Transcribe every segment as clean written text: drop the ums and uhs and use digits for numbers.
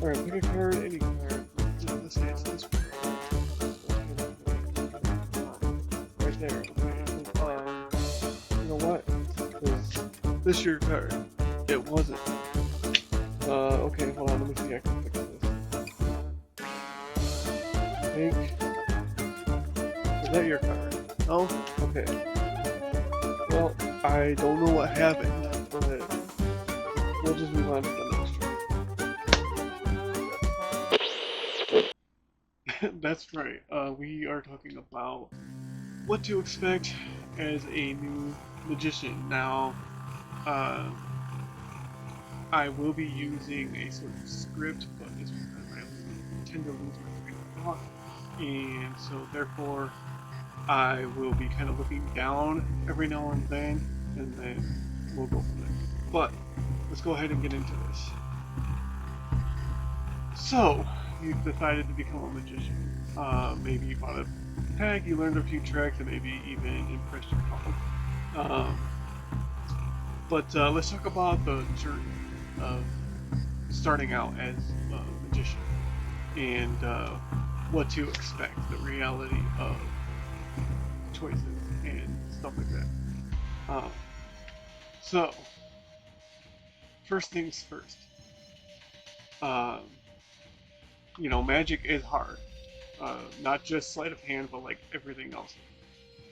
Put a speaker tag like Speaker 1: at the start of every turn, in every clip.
Speaker 1: Alright, pick a card, any card. Let's say it's this one. Right there. Okay. You know what? Is this your card? It wasn't. Okay, hold on, let me see. I can fix this. I think. Is that your card? No? Okay. Well, I don't know what happened, but we'll just move on to the next one. That's right. We are talking about what to expect as a new magician. Now, uh, I will be using a sort of script, but it's because I tend to lose my train of thought, and so therefore I will be kind of looking down every now and then we'll go from there. But let's go ahead and get into this. So, you've decided to become a magician. Maybe you bought a pack, you learned a few tricks, and maybe even impressed your mom. But let's talk about the journey of starting out as a magician and what to expect, the reality of choices and stuff like that. So, first things first. Um, magic is hard. Not just sleight of hand, but like everything else.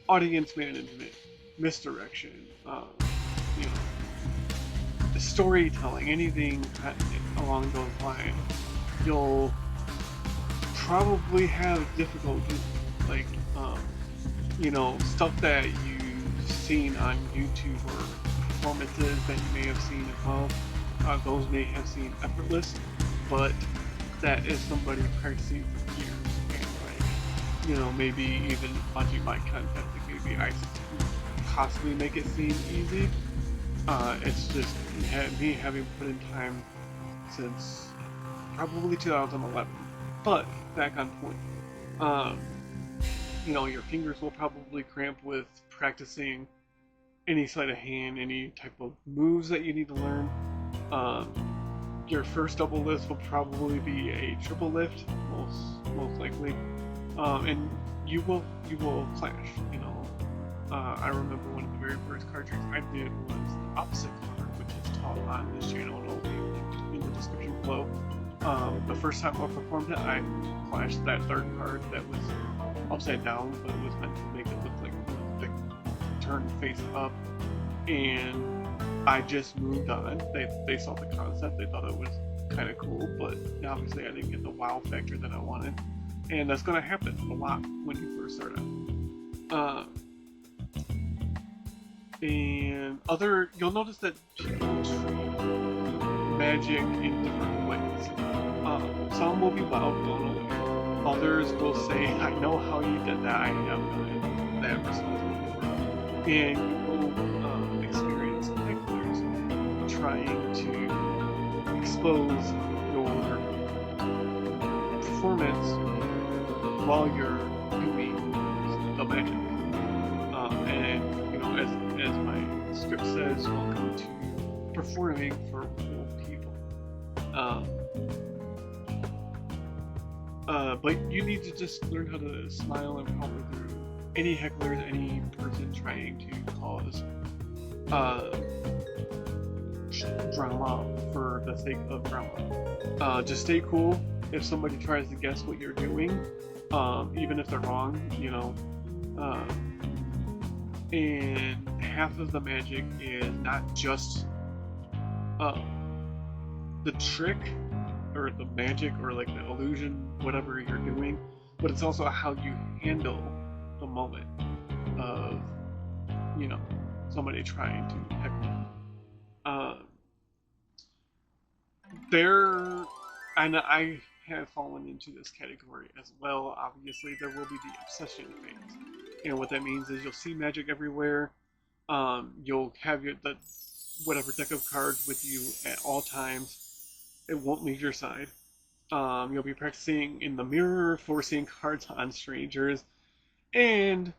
Speaker 1: Audience management, misdirection, you know, storytelling, anything along those lines. You'll probably have difficulty, like, stuff that you've seen on YouTube or performances that you may have seen as well. Those may have seemed effortless, but that is somebody practicing for years and maybe even watching my content to maybe I possibly make it seem easy. It's just me having put in time since probably 2011. But back on point. Um, your fingers will probably cramp with practicing any sleight of hand, any type of moves that you need to learn. Your first double lift will probably be a triple lift, most likely, and you will clash. I remember one of the very first card tricks I did was the opposite card, which is taught on this channel, and I'll be in the description below. The first time I performed it, I flashed that third card that was upside down, but it was meant to make it look like the turn face up, and I just moved on. They saw the concept, they thought it was kind of cool, but obviously I didn't get the wow factor that I wanted, and that's going to happen a lot when you first start out. You'll notice that people treat magic in different ways. Some will be loud, blown away. Others will say, I know how you did that, I have done that response before. And you will experience hecklers trying to expose your performance while you're doing the magic. As my script says, welcome to performing for real people. But you need to just learn how to smile and power through any hecklers, any person trying to cause drama for the sake of drama. Just stay cool. If somebody tries to guess what you're doing, even if they're wrong, and half of the magic is not just the trick or the magic or like the illusion, whatever you're doing, but it's also how you handle the moment of somebody trying to heckle. And I have fallen into this category as well. Obviously, there will be the obsession phase, and what that means is you'll see magic everywhere. You'll have the whatever deck of cards with you at all times. It won't leave your side. You'll be practicing in the mirror, forcing cards on strangers, and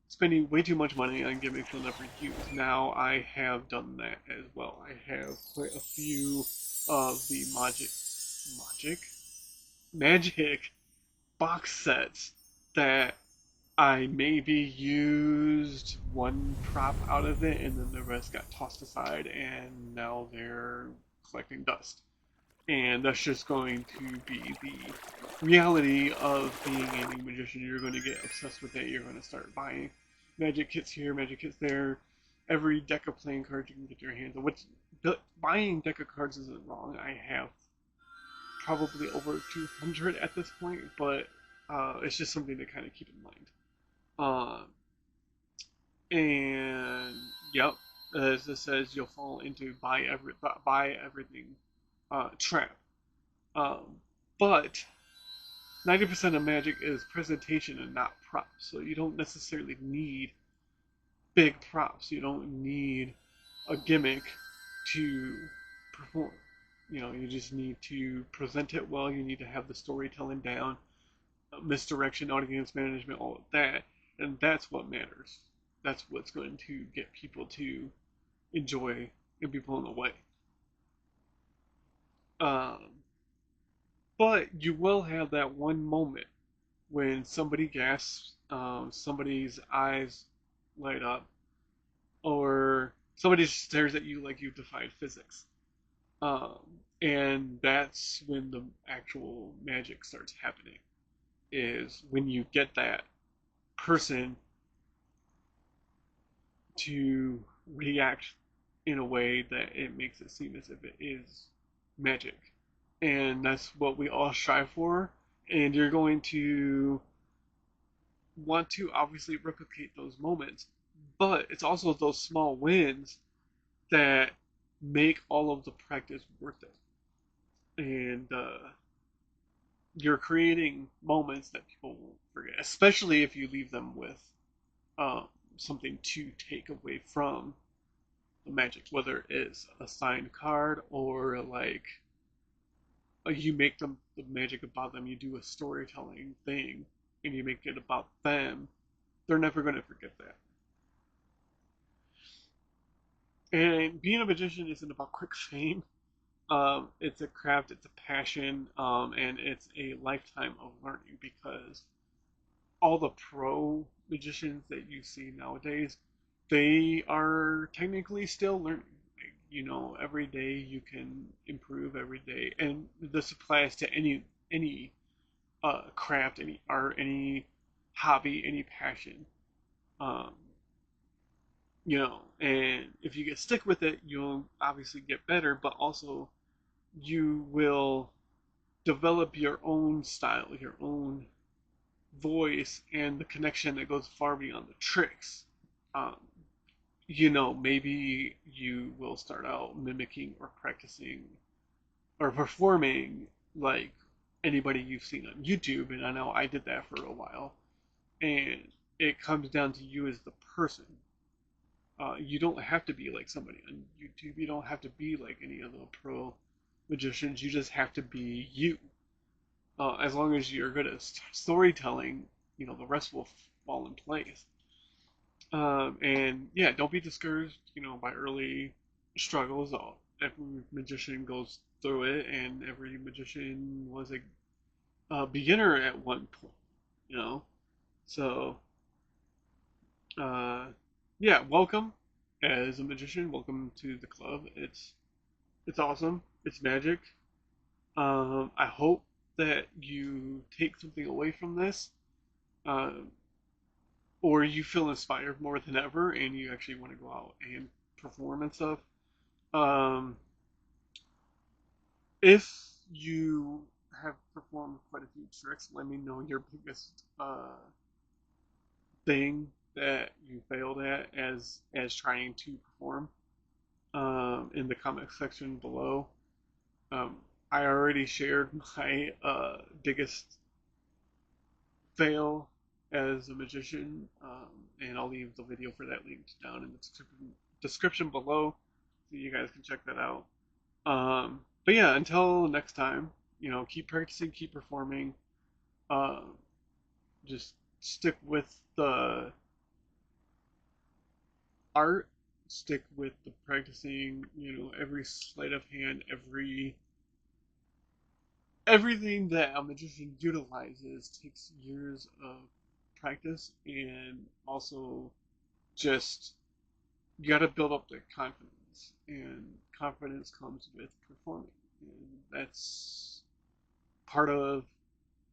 Speaker 1: spending way too much money on gimmicks you'll never use. Now I have done that as well. I have quite a few of the magic, magic box sets that I maybe used one prop out of it, and then the rest got tossed aside, and now they're collecting dust. And that's just going to be the reality of being a new magician. You're going to get obsessed with it. You're going to start buying magic kits here, magic kits there. Every deck of playing cards you can get your hands on. Which buying deck of cards isn't wrong. I have probably over 200 at this point, but it's just something to kind of keep in mind. Uh, and yep, as it says, you'll fall into buy everything trap. Um, but 90% of Magic is presentation and not props, so you don't necessarily need big props. You don't need a gimmick to perform. You know, you just need to present it well. You need to have the storytelling down, misdirection, audience management, all of that, and that's what matters. That's what's going to get people to enjoy and be blown away. Um, but you will have that one moment when somebody gasps, somebody's eyes light up, or somebody stares at you like you defied physics. Um, and that's when the actual magic starts happening. Is when you get that person to react in a way that it makes it seem as if it is magic. And that's what we all strive for. And you're going to want to obviously replicate those moments, but it's also those small wins that make all of the practice worth it. And you're creating moments that people won't forget, especially if you leave them with um, something to take away from the magic, whether it's a signed card or like you make them the magic about them, you do a storytelling thing and you make it about them. They're never going to forget that. And being a magician isn't about quick fame. It's a craft, it's a passion, and it's a lifetime of learning because all the pro magicians that you see nowadays, they are technically still learning. You know, every day you can improve every day, and this applies to any craft, any art, any hobby, any passion. Um, you know, and if you get stick with it, you'll obviously get better, but also you will develop your own style, your own voice, and the connection that goes far beyond the tricks. Um, you know, maybe you will start out mimicking or practicing or performing like anybody you've seen on YouTube, and I know I did that for a while. And it comes down to you as the person. You don't have to be like somebody on YouTube. You don't have to be like any of the pro magicians. You just have to be you. As long as you're good at storytelling, you know the rest will fall in place. And yeah, don't be discouraged, you know, by early struggles. Every magician goes through it, and every magician was a beginner at one point, you know. So, uh, yeah, welcome as a magician. Welcome to the club. It's awesome. It's magic. I hope that you take something away from this, um, or you feel inspired more than ever, and you actually want to go out and perform and stuff. Um, if you have performed quite a few tricks, let me know your biggest thing that you failed at as trying to perform in the comment section below. Um, I already shared my biggest fail as a magician, and I'll leave the video for that linked down in the description below, so you guys can check that out. But yeah, until next time, you know, keep practicing, keep performing. Uh, just stick with the art, stick with the practicing, every sleight of hand, everything that a magician utilizes takes years of practice, and also just you got to build up the confidence, and confidence comes with performing, and that's part of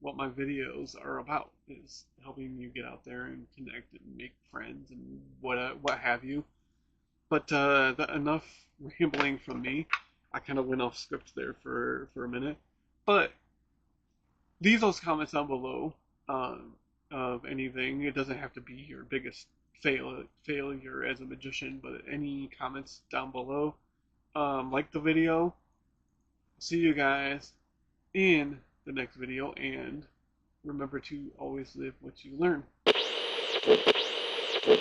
Speaker 1: what my videos are about, is helping you get out there and connect and make friends and what have you. But enough rambling from me. I kind of went off script there for a minute. But leave those comments down below, of anything. It doesn't have to be your biggest failure as a magician, but any comments down below. Like the video. See you guys in the next video, and remember to always live what you learn.